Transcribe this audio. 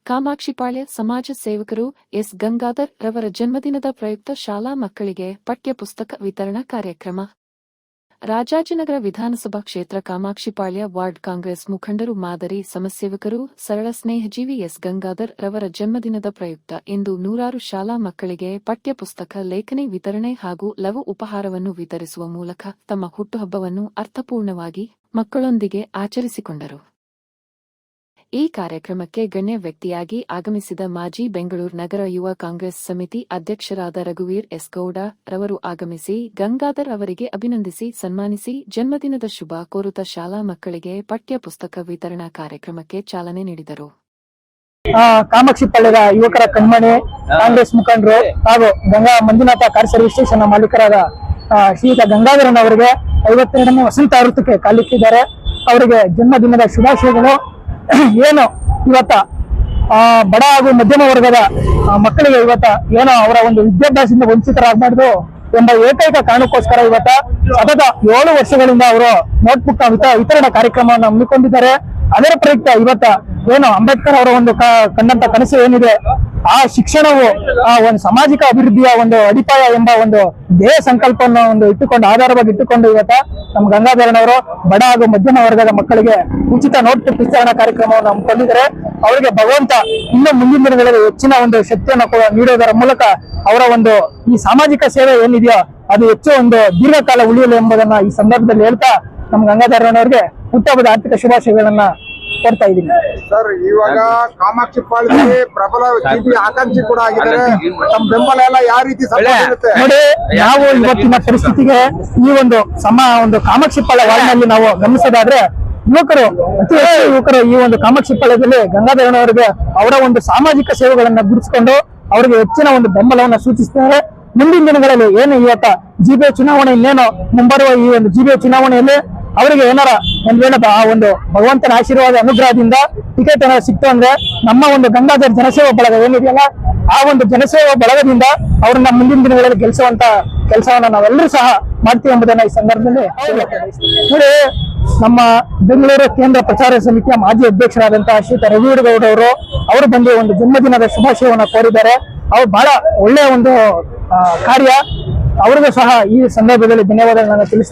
ಕಾಮಾಕ್ಷಿಪಾಳ್ಯ ಸಮಾಜ ಸೇವಕರು ಎಸ್ ಗಂಗಾಧರ್ ರವರ ಜನ್ಮದಿನದ ಪ್ರಯುಕ್ತ ಶಾಲಾ ಮಕ್ಕಳಿಗೆ ಪಠ್ಯ ಪುಸ್ತಕ ವಿತರಣಾ ಕಾರ್ಯಕ್ರಮ. ರಾಜಾಜಿನಗರ ವಿಧಾನಸಭಾ ಕ್ಷೇತ್ರ ಕಾಮಾಕ್ಷಿಪಾಳ್ಯ ವಾರ್ಡ್ ಕಾಂಗ್ರೆಸ್ ಮುಖಂಡರು ಮಾದರಿ ಸಮಾಜಸೇವಕರು ಸರಳ ಸ್ನೇಹಜೀವಿ ಎಸ್ ಗಂಗಾಧರ್ ರವರ ಜನ್ಮದಿನದ ಪ್ರಯುಕ್ತ ಇಂದು ನೂರಾರು ಶಾಲಾ ಮಕ್ಕಳಿಗೆ ಪಠ್ಯ ಪುಸ್ತಕ ಲೇಖನಿ ವಿತರಣೆ ಹಾಗೂ ಲಘು ಉಪಹಾರವನ್ನು ವಿತರಿಸುವ ಮೂಲಕ ತಮ್ಮ ಹುಟ್ಟುಹಬ್ಬವನ್ನು ಅರ್ಥಪೂರ್ಣವಾಗಿ ಮಕ್ಕಳೊಂದಿಗೆ ಆಚರಿಸಿಕೊಂಡರು. ಈ ಕಾರ್ಯಕ್ರಮಕ್ಕೆ ಗಣ್ಯ ವ್ಯಕ್ತಿಯಾಗಿ ಆಗಮಿಸಿದ ಮಾಜಿ ಬೆಂಗಳೂರು ನಗರ ಯುವ ಕಾಂಗ್ರೆಸ್ ಸಮಿತಿ ಅಧ್ಯಕ್ಷರಾದ ರಘುವೀರ್ ಎಸ್ ಗೌಡ ರವರು ಆಗಮಿಸಿ ಗಂಗಾಧರ್ ಅವರಿಗೆ ಅಭಿನಂದಿಸಿ ಸನ್ಮಾನಿಸಿ ಜನ್ಮದಿನದ ಶುಭ ಕೋರುತ್ತಾ ಶಾಲಾ ಮಕ್ಕಳಿಗೆ ಪಠ್ಯ ಪುಸ್ತಕ ವಿತರಣಾ ಕಾರ್ಯಕ್ರಮಕ್ಕೆ ಚಾಲನೆ ನೀಡಿದರು. ಕಾಮಾಕ್ಷಿಪಾಳ್ಯದ ಯುವಕರ ಕಣ್ಮಣಿ ಕಾಂಗ್ರೆಸ್ ಮುಖಂಡರು ಹಾಗೂ Ganga Manjunatha car service station ಮಾಲೀಕರಾದ ಶ್ರೀಯುತ ಗಂಗಾಧರನ್ ಅವರಿಗೆ 52ನೇ ವಸಂತ ವೃತ್ತಕ್ಕೆ ಕಾಲಿಟ್ಟಿದ್ದಾರೆ. ಅವರಿಗೆ ಜನ್ಮದಿನದ ಶುಭಾಶಯಗಳು. ಏನು ಇವತ್ತ ಬಡ ಹಾಗೂ ಮಧ್ಯಮ ವರ್ಗದ ಮಕ್ಕಳಿಗೆ ಇವತ್ತ ಏನೋ ಅವರ ಒಂದು ವಿದ್ಯಾಭ್ಯಾಸದಿಂದ ವಂಚಿತರಾಗಬಾರ್ದು ಎಂಬ ಏಕೈಕ ಕಾರಣಕ್ಕೋಸ್ಕರ ಇವತ್ತ ಸತತ 7 ವರ್ಷಗಳಿಂದ ಅವರು ನೋಟ್ಬುಕ್ ವಿತರಣಾ ಕಾರ್ಯಕ್ರಮವನ್ನು ಹಮ್ಮಿಕೊಂಡಿದ್ದಾರೆ. ಅದರ ಪ್ರಯುಕ್ತ ಇವತ್ತ ಏನು ಅಂಬೇಡ್ಕರ್ ಅವರ ಒಂದು ಕಂಡಂತ ಕನಸು ಏನಿದೆ, ಆ ಶಿಕ್ಷಣವು ಆ ಒಂದು ಸಾಮಾಜಿಕ ಅಭಿವೃದ್ಧಿಯ ಒಂದು ಅಡಿಪಾಯ ಎಂಬ ಒಂದು ಧ್ಯೇಯ ಸಂಕಲ್ಪವನ್ನು ಒಂದು ಆಧಾರವಾಗಿ ಇಟ್ಟುಕೊಂಡು ಇವತ್ತ ನಮ್ಮ ಗಂಗಾಧರನವರು ಬಡ ಹಾಗೂ ಮಧ್ಯಮ ವರ್ಗದ ಮಕ್ಕಳಿಗೆ ಉಚಿತ ನೋಟ್ ವಿತರಣಾ ಕಾರ್ಯಕ್ರಮವನ್ನು ಹಮ್ಮಿಕೊಂಡಿದ್ದಾರೆ. ಅವರಿಗೆ ಭಗವಂತ ಇನ್ನು ಮುಂದಿನ ದಿನಗಳಲ್ಲಿ ಹೆಚ್ಚಿನ ಒಂದು ಶಕ್ತಿಯನ್ನು ನೀಡೋದರ ಮೂಲಕ ಅವರ ಒಂದು ಈ ಸಾಮಾಜಿಕ ಸೇವೆ ಏನಿದೆಯೋ ಅದು ಹೆಚ್ಚು ಒಂದು ದೀರ್ಘಕಾಲ ಉಳಿಯಲು ಎಂಬುದನ್ನ ಈ ಸಂದರ್ಭದಲ್ಲಿ ಹೇಳ್ತಾ ನಮ್ಮ ಗಂಗಾಧರನವರಿಗೆ ಹುಟ್ಟುಹಬ್ಬದ ಆರ್ಥಿಕ ಶುಭಾಶಯಗಳನ್ನ ಕೊಡ್ತಾ ಇದ್ದೀನಿ. ಸರ್, ಇವಾಗ ಕಾಮಾಕ್ಷಿಪಾಳ್ಯದಲ್ಲಿ ಪ್ರಬಲ ಆಕಾಂಕ್ಷಿ ಕೂಡ ಆಗಿದ್ದಾರೆ. ತಮ್ಮ ಬೆಂಬಲ ಎಲ್ಲ ಯಾವ ರೀತಿ ಇರುತ್ತೆ ನೋಡಿ. ನಾವು ಇವತ್ತಿನ ಪರಿಸ್ಥಿತಿಗೆ ಈ ಒಂದು ಕಾಮಾಕ್ಷಿಪಾಳ್ಯ ವಾರ್ಡ್ನಲ್ಲಿ ನಾವು ಗಮನಿಸೋದಾದ್ರೆ ಯುವಕರು ಅತಿ ಹೆಚ್ಚು ಯುವಕರು ಈ ಒಂದು ಕಾಮಾಕ್ಷಿಪಾಳ್ಯದಲ್ಲಿ ಗಂಗಾಧರನವರಿಗೆ ಅವರ ಒಂದು ಸಾಮಾಜಿಕ ಸೇವೆಗಳನ್ನ ಗುರುತಿಸಿಕೊಂಡು ಅವರಿಗೆ ಹೆಚ್ಚಿನ ಒಂದು ಬೆಂಬಲವನ್ನು ಸೂಚಿಸುತ್ತಾರೆ. ಮುಂದಿನ ದಿನಗಳಲ್ಲಿ ಏನು ಇವತ್ತ ಜಿಬಿಎ ಚುನಾವಣೆ ಇನ್ನೇನು ಮುಂಬರುವ ಈ ಒಂದು ಜಿಬಿಎ ಚುನಾವಣೆಯಲ್ಲಿ ಅವರಿಗೆ ಏನಾರ ಒಂದ್ ವೇಳೆ ಆ ಒಂದು ಭಗವಂತನ ಆಶೀರ್ವಾದ ಅನುಗ್ರಹದಿಂದ ಟಿಕೆಟ್ ಏನಾದ್ರು ಸಿಕ್ತು ಅಂದ್ರೆ ನಮ್ಮ ಒಂದು ಗಂಗಾಧರ್ ಜನಸೇವಾ ಬಳಗ ಏನಿದೆಯಲ್ಲ ಆ ಒಂದು ಜನಸೇವಾ ಬಳಗದಿಂದ ಅವ್ರನ್ನ ಮುಂದಿನ ದಿನಗಳಲ್ಲಿ ಗೆಲ್ಲಿಸುವಂತ ಕೆಲಸವನ್ನ ನಾವೆಲ್ಲರೂ ಸಹ ಮಾಡ್ತೀವಿ ಎಂಬುದನ್ನ ಈ ಸಂದರ್ಭದಲ್ಲಿ ನೋಡಿ. ನಮ್ಮ ಬೆಂಗಳೂರು ಕೇಂದ್ರ ಪ್ರಚಾರ ಸಮಿತಿಯ ಮಾಜಿ ಅಧ್ಯಕ್ಷರಾದಂತಹ ಶ್ರೀಯುತ ರಘುವೀರ್ ಗೌಡ ಅವರು ಬಂದು ಒಂದು ಜನ್ಮದಿನದ ಶುಭಾಶಯವನ್ನ ಕೋರಿದ್ದಾರೆ. ಅವ್ರು ಬಹಳ ಒಳ್ಳೆಯ ಒಂದು ಕಾರ್ಯ. ಅವರಿಗೂ ಸಹ ಈ ಸಂದರ್ಭದಲ್ಲಿ ಧನ್ಯವಾದಗಳನ್ನು ತಿಳಿಸ್ತಾರೆ.